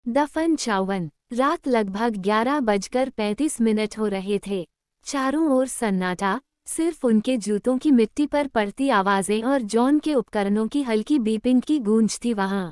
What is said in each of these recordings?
दफन 54। रात लगभग 11:35 हो रहे थे। चारों ओर सन्नाटा, सिर्फ उनके जूतों की मिट्टी पर पड़ती आवाजें और जॉन के उपकरणों की हल्की बीपिंग की गूंज थी वहां।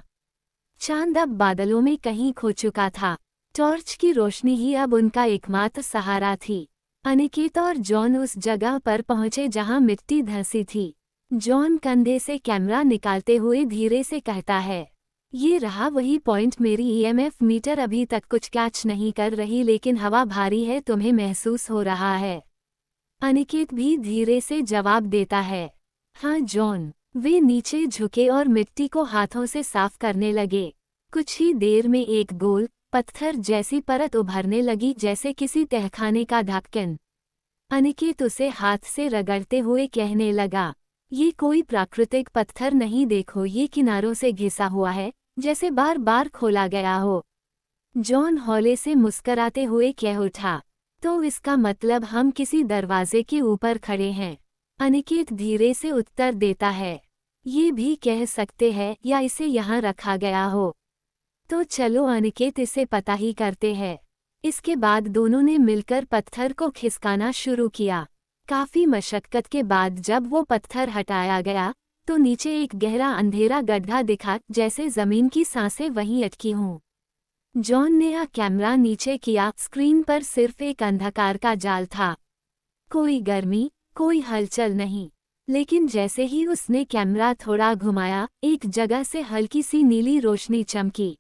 चांद अब बादलों में कहीं खो चुका था। टॉर्च की रोशनी ही अब उनका एकमात्र सहारा थी। अनिकेत और जॉन उस जगह पर पहुंचे जहां मिट्टी धंसी थी। जॉन कंधे से कैमरा निकालते हुए धीरे से कहता है, ये रहा वही पॉइंट। मेरी ईएमएफ मीटर अभी तक कुछ कैच नहीं कर रही, लेकिन हवा भारी है। तुम्हें महसूस हो रहा है? अनिकेत भी धीरे से जवाब देता है, हाँ जॉन। वे नीचे झुके और मिट्टी को हाथों से साफ करने लगे। कुछ ही देर में एक गोल, पत्थर जैसी परत उभरने लगी, जैसे किसी तहखाने का ढक्कन। अनिकेत उसे हाथ से रगड़ते हुए कहने लगा, ये कोई प्राकृतिक पत्थर नहीं, देखो ये किनारों से घिसा हुआ है, जैसे बार बार खोला गया हो। जॉन हौले से मुस्कराते हुए कह उठा, तो इसका मतलब हम किसी दरवाजे के ऊपर खड़े हैं। अनिकेत धीरे से उत्तर देता है, ये भी कह सकते हैं, या इसे यहाँ रखा गया हो। तो चलो अनिकेत, इसे पता ही करते हैं। इसके बाद दोनों ने मिलकर पत्थर को खिसकाना शुरू किया। काफी मशक्कत के बाद जब वो पत्थर हटाया गया, तो नीचे एक गहरा अंधेरा गड्ढा दिखा, जैसे जमीन की सांसें वहीं अटकी हों। जॉन ने कैमरा नीचे किया। स्क्रीन पर सिर्फ एक अंधकार का जाल था। कोई गर्मी, कोई हलचल नहीं। लेकिन जैसे ही उसने कैमरा थोड़ा घुमाया, एक जगह से हल्की सी नीली रोशनी चमकी।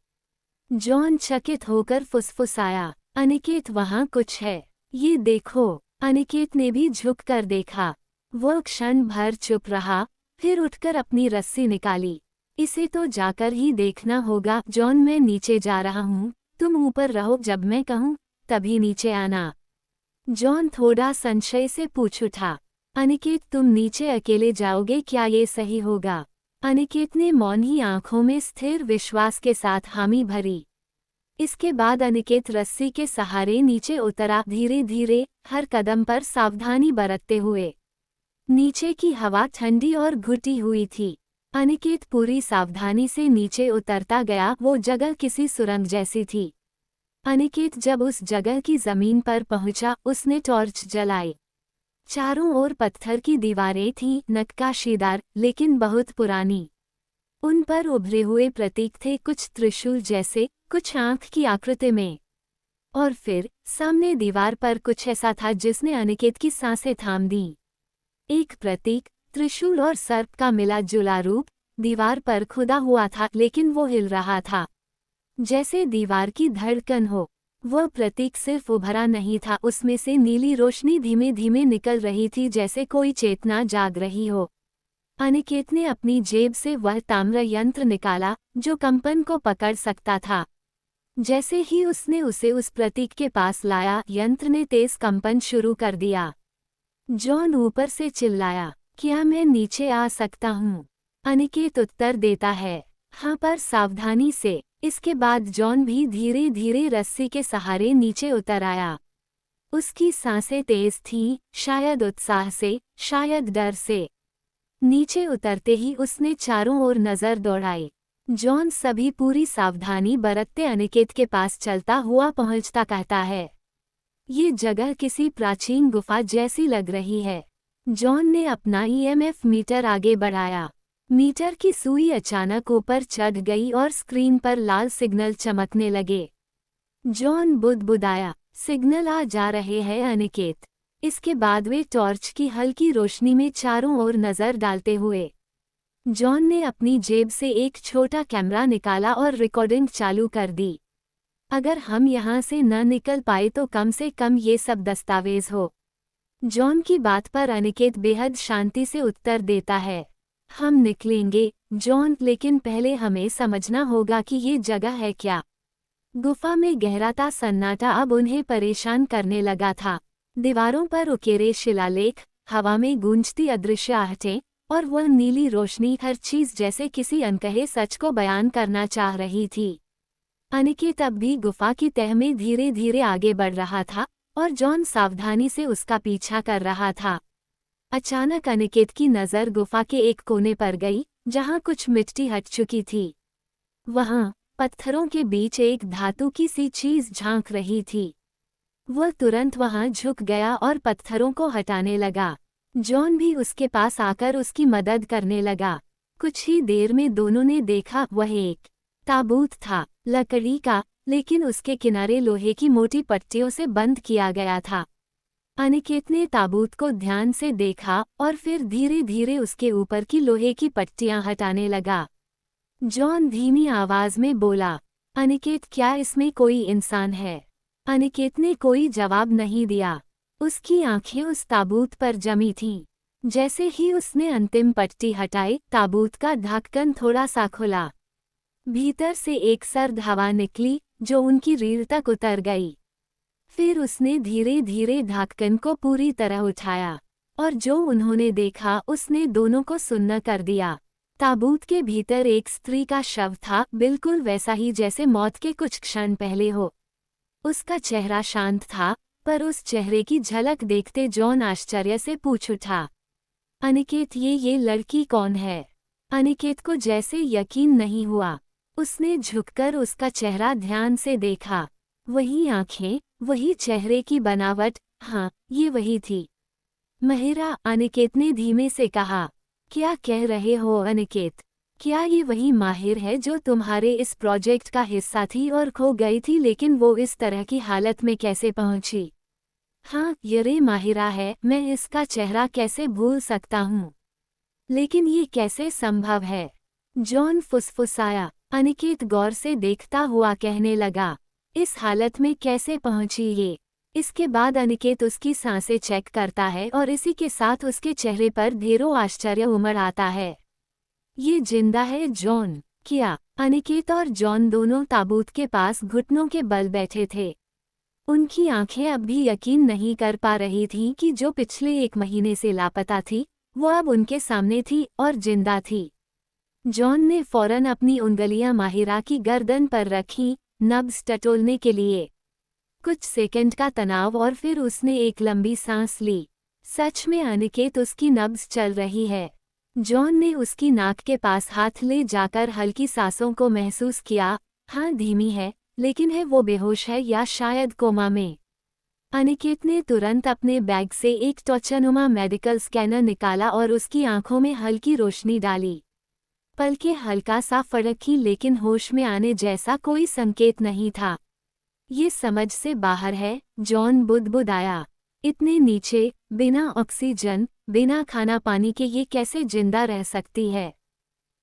जॉन चकित होकर फुसफुसाया, अनिकेत वहां कुछ है, ये देखो। अनिकेत ने भी झुककर देखा। वो क्षण भर चुप रहा, फिर उठकर अपनी रस्सी निकाली। इसे तो जाकर ही देखना होगा। जॉन, मैं नीचे जा रहा हूँ, तुम ऊपर रहो, जब मैं कहूँ तभी नीचे आना। जॉन थोड़ा संशय से पूछ उठा, अनिकेत तुम नीचे अकेले जाओगे क्या? ये सही होगा? अनिकेत ने मौन ही आंखों में स्थिर विश्वास के साथ हामी भरी। इसके बाद अनिकेत रस्सी के सहारे नीचे उतरा, धीरे धीरे, हर कदम पर सावधानी बरतते हुए। नीचे की हवा ठंडी और घुटी हुई थी। अनिकेत पूरी सावधानी से नीचे उतरता गया। वो जगह किसी सुरंग जैसी थी। अनिकेत जब उस जगह की जमीन पर पहुंचा, उसने टॉर्च जलाई। चारों ओर पत्थर की दीवारें थीं, नक्काशीदार, लेकिन बहुत पुरानी। उन पर उभरे हुए प्रतीक थे, कुछ त्रिशूल जैसे, कुछ आंख की आकृति में। और फिर सामने दीवार पर कुछ ऐसा था जिसने अनिकेत की सांसें थाम दी। एक प्रतीक, त्रिशूल और सर्प का मिला जुला रूप, दीवार पर खुदा हुआ था, लेकिन वो हिल रहा था, जैसे दीवार की धड़कन हो। वह प्रतीक सिर्फ उभरा नहीं था, उसमें से नीली रोशनी धीमे धीमे निकल रही थी, जैसे कोई चेतना जाग रही हो। अनिकेत ने अपनी जेब से वह ताम्र यंत्र निकाला, जो कंपन को पकड़ सकता था। जैसे ही उसने उसे उस प्रतीक के पास लाया, यंत्र ने तेज कंपन शुरू कर दिया। जॉन ऊपर से चिल्लाया, क्या मैं नीचे आ सकता हूँ? अनिकेत उत्तर देता है, हाँ, पर सावधानी से। इसके बाद जॉन भी धीरे धीरे रस्सी के सहारे नीचे उतर आया। उसकी सांसें तेज थीं, शायद उत्साह से, शायद डर से। नीचे उतरते ही उसने चारों ओर नजर दौड़ाई। जॉन सभी पूरी सावधानी बरतते अनिकेत के पास चलता हुआ पहुंचता कहता है, ये जगह किसी प्राचीन गुफा जैसी लग रही है। जॉन ने अपना ईएमएफ मीटर आगे बढ़ाया। मीटर की सुई अचानक ऊपर चढ़ गई और स्क्रीन पर लाल सिग्नल चमकने लगे। जॉन बुदबुदाया, सिग्नल आ जा रहे हैं अनिकेत। इसके बाद वे टॉर्च की हल्की रोशनी में चारों ओर नजर डालते हुए, जॉन ने अपनी जेब से एक छोटा कैमरा निकाला और रिकॉर्डिंग चालू कर दी। अगर हम यहाँ से न निकल पाए तो कम से कम ये सब दस्तावेज हो। जॉन की बात पर अनिकेत बेहद शांति से उत्तर देता है, हम निकलेंगे जॉन, लेकिन पहले हमें समझना होगा कि ये जगह है क्या। गुफा में गहराता सन्नाटा अब उन्हें परेशान करने लगा था। दीवारों पर उकेरे शिलालेख, हवा में गूंजती अदृश्य आहटें, और वह नीली रोशनी, हर चीज जैसे किसी अनकहे सच को बयान करना चाह रही थी। अनिकेत अब भी गुफा की तह में धीरे धीरे आगे बढ़ रहा था, और जॉन सावधानी से उसका पीछा कर रहा था। अचानक अनिकेत की नज़र गुफा के एक कोने पर गई, जहां कुछ मिट्टी हट चुकी थी। वहां पत्थरों के बीच एक धातु की सी चीज झांक रही थी। वह तुरंत वहां झुक गया और पत्थरों को हटाने लगा। जॉन भी उसके पास आकर उसकी मदद करने लगा। कुछ ही देर में दोनों ने देखा वह एक ताबूत था, लकड़ी का, लेकिन उसके किनारे लोहे की मोटी पट्टियों से बंद किया गया था। अनिकेत ने ताबूत को ध्यान से देखा और फिर धीरे धीरे उसके ऊपर की लोहे की पट्टियां हटाने लगा। जॉन धीमी आवाज में बोला, अनिकेत, क्या इसमें कोई इंसान है? अनिकेत ने कोई जवाब नहीं दिया। उसकी आंखें उस ताबूत पर जमी थीं। जैसे ही उसने अंतिम पट्टी हटाई, ताबूत का ढक्कन थोड़ा सा खुला। भीतर से एक सर्द हवा निकली जो उनकी रीढ़ तक उतर गई। फिर उसने धीरे धीरे ढक्कन को पूरी तरह उठाया और जो उन्होंने देखा उसने दोनों को सुन्न कर दिया। ताबूत के भीतर एक स्त्री का शव था, बिल्कुल वैसा ही जैसे मौत के कुछ क्षण पहले हो। उसका चेहरा शांत था, पर उस चेहरे की झलक देखते जॉन आश्चर्य से पूछ उठा, अनिकेत, ये लड़की कौन है? अनिकेत को जैसे यकीन नहीं हुआ। उसने झुककर उसका चेहरा ध्यान से देखा। वही आंखें, वही चेहरे की बनावट, हाँ, ये वही थी। महिरा, अनिकेत ने धीमे से कहा। क्या कह रहे हो अनिकेत? क्या ये वही माहिर है जो तुम्हारे इस प्रोजेक्ट का हिस्सा थी और खो गई थी, लेकिन वो इस तरह की हालत में कैसे पहुंची? हाँ, ये माहिरा है, मैं इसका चेहरा कैसे भूल सकता हूँ? लेकिन ये कैसे संभव है? जॉन फुसफुसाया। अनिकेत गौर से देखता हुआ कहने लगा, इस हालत में कैसे पहुंची ये? इसके बाद अनिकेत उसकी सांसें चेक करता है और इसी के साथ उसके चेहरे पर ढेरों आश्चर्य उमड़ आता है। ये जिंदा है जॉन? क्या? अनिकेत और जॉन दोनों ताबूत के पास घुटनों के बल बैठे थे। उनकी आंखें अब भी यकीन नहीं कर पा रही थीं कि जो पिछले 1 महीने से लापता थी, वो अब उनके सामने थी और जिंदा थी। जॉन ने फौरन अपनी उंगलियां माहिरा की गर्दन पर रखीं, नब्ज टटोलने के लिए। कुछ सेकंड का तनाव और फिर उसने एक लंबी सांस ली। सच में अनिकेत, उसकी नब्ज चल रही है। जॉन ने उसकी नाक के पास हाथ ले जाकर हल्की सांसों को महसूस किया। हाँ, धीमी है, लेकिन है वो बेहोश है या शायद कोमा में? अनिकेत ने तुरंत अपने बैग से एक टॉर्चनुमा मेडिकल स्कैनर निकाला और उसकी आंखों में हल्की रोशनी डाली। पलकें हल्का सा फड़की, लेकिन होश में आने जैसा कोई संकेत नहीं था। ये समझ से बाहर है, जॉन बुदबुदाया। इतने नीचे, बिना ऑक्सीजन, बिना खाना पानी के ये कैसे जिंदा रह सकती है?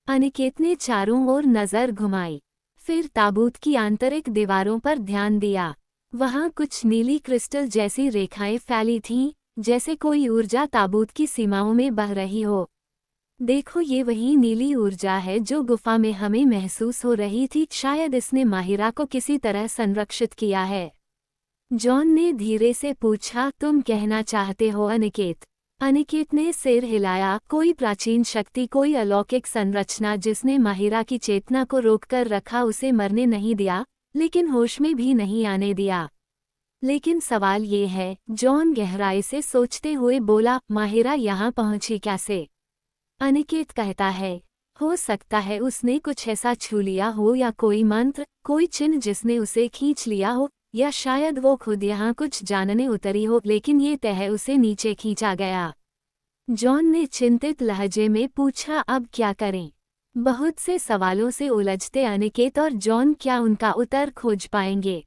अनिकेत ने चारों ओर नजर घुमाई, फिर ताबूत की आंतरिक दीवारों पर ध्यान दिया। वहां कुछ नीली क्रिस्टल जैसी रेखाएं फैली थीं, जैसे कोई ऊर्जा ताबूत की सीमाओं में बह रही हो। देखो, ये वही नीली ऊर्जा है जो गुफा में हमें महसूस हो रही थी। शायद इसने माहिरा को किसी तरह संरक्षित किया है। जॉन ने धीरे से पूछा, तुम कहना चाहते हो अनिकेत? अनिकेत ने सिर हिलाया। कोई प्राचीन शक्ति, कोई अलौकिक संरचना जिसने माहिरा की चेतना को रोककर रखा, उसे मरने नहीं दिया, लेकिन होश में भी नहीं आने दिया। लेकिन सवाल ये है, जॉन गहराई से सोचते हुए बोला, माहिरा यहाँ पहुंची कैसे? अनिकेत कहता है, हो सकता है उसने कुछ ऐसा छू लिया हो, या कोई मंत्र, कोई चिन्ह जिसने उसे खींच लिया हो, या शायद वो खुद यहाँ कुछ जानने उतरी हो, लेकिन ये तय उसे नीचे खींचा गया। जॉन ने चिंतित लहजे में पूछा, अब क्या करें? बहुत से सवालों से उलझते अनिकेत और जॉन क्या उनका उत्तर खोज पाएंगे?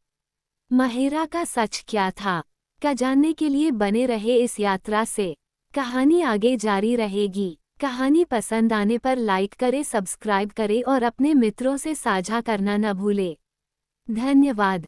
माहिरा का सच क्या था? का जानने के लिए बने रहे इस यात्रा से। कहानी आगे जारी रहेगी। कहानी पसंद आने पर लाइक करें, सब्सक्राइब करें और अपने मित्रों से साझा करना न भूलें। धन्यवाद।